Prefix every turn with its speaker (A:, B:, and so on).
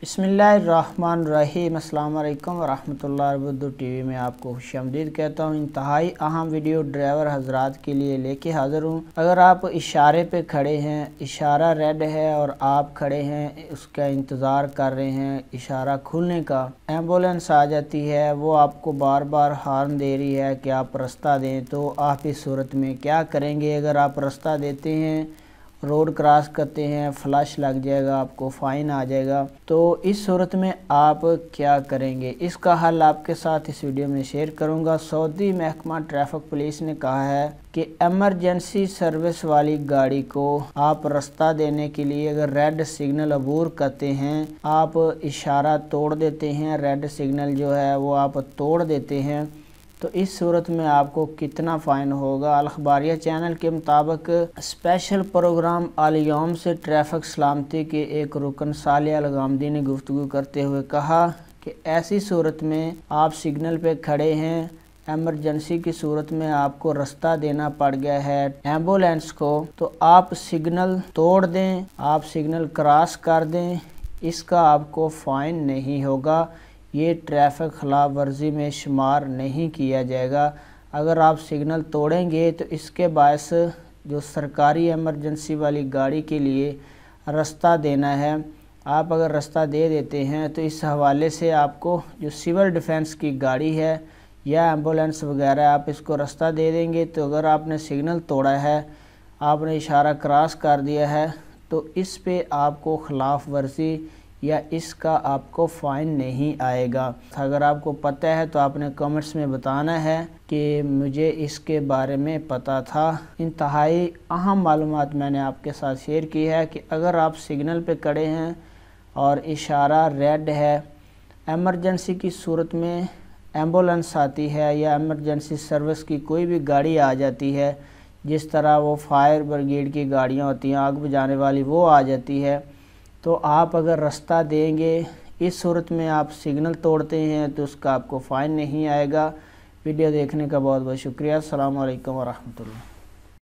A: बिस्मिल्लाहिर्रहमानिर्रहीम। अस्सलाम वालेकुम वरहमतुल्लाहि वबरकातुहू। टी वी में आपको खुशामदीद कहता हूँ। इंतहाई अहम वीडियो ड्राइवर हजरात के लिए लेके हाज़िर हूँ। अगर आप इशारे पे खड़े हैं, इशारा रेड है और आप खड़े हैं, उसका इंतज़ार कर रहे हैं इशारा खुलने का, एम्बुलेंस आ जाती है, वो आपको बार बार हॉर्न दे रही है कि आप रास्ता दें, तो आप इस सूरत में क्या करेंगे? अगर आप रास्ता देते हैं, रोड क्रॉस करते हैं, फ्लैश लग जाएगा, आपको फ़ाइन आ जाएगा, तो इस सूरत में आप क्या करेंगे? इसका हल आपके साथ इस वीडियो में शेयर करूंगा। सऊदी महकमा ट्रैफिक पुलिस ने कहा है कि एमरजेंसी सर्विस वाली गाड़ी को आप रास्ता देने के लिए अगर रेड सिग्नल अबूर करते हैं, आप इशारा तोड़ देते हैं, रेड सिग्नल जो है वो आप तोड़ देते हैं, तो इस सूरत में आपको कितना फ़ाइन होगा? अल अखबारिया चैनल के मुताबिक स्पेशल प्रोग्राम अल यौम से ट्रैफिक सलामती के एक रुकन सालिया अल गामदी ने गुफ्तगू करते हुए कहा कि ऐसी सूरत में आप सिग्नल पे खड़े हैं, एमरजेंसी की सूरत में आपको रास्ता देना पड़ गया है एम्बुलेंस को, तो आप सिग्नल तोड़ दें, आप सिग्नल क्रॉस कर दें, इसका आपको फ़ाइन नहीं होगा। ये ट्रैफिक खिलाफ वर्जी में शुमार नहीं किया जाएगा। अगर आप सिग्नल तोड़ेंगे तो इसके बायस जो सरकारी एमरजेंसी वाली गाड़ी के लिए रास्ता देना है, आप अगर रास्ता दे देते हैं तो इस हवाले से आपको जो सिविल डिफेंस की गाड़ी है या एम्बुलेंस वगैरह, आप इसको रास्ता दे देंगे, तो अगर आपने सिग्नल तोड़ा है, आपने इशारा क्रॉस कर दिया है, तो इस पे आपको खिलाफ वर्जी या इसका आपको फ़ाइन नहीं आएगा। अगर आपको पता है तो आपने कमेंट्स में बताना है कि मुझे इसके बारे में पता था। इंतहाई अहम मालूमात मैंने आपके साथ शेयर की है कि अगर आप सिग्नल पे खड़े हैं और इशारा रेड है, एमरजेंसी की सूरत में एम्बुलेंस आती है या एमरजेंसी सर्विस की कोई भी गाड़ी आ जाती है, जिस तरह वो फायर ब्रिगेड की गाड़ियाँ होती हैं आग बुझाने वाली, वो आ जाती है, तो आप अगर रास्ता देंगे, इस सूरत में आप सिग्नल तोड़ते हैं, तो उसका आपको फ़ाइन नहीं आएगा। वीडियो देखने का बहुत बहुत शुक्रिया। अस्सलाम वालेकुम वरहमतुल्लाह।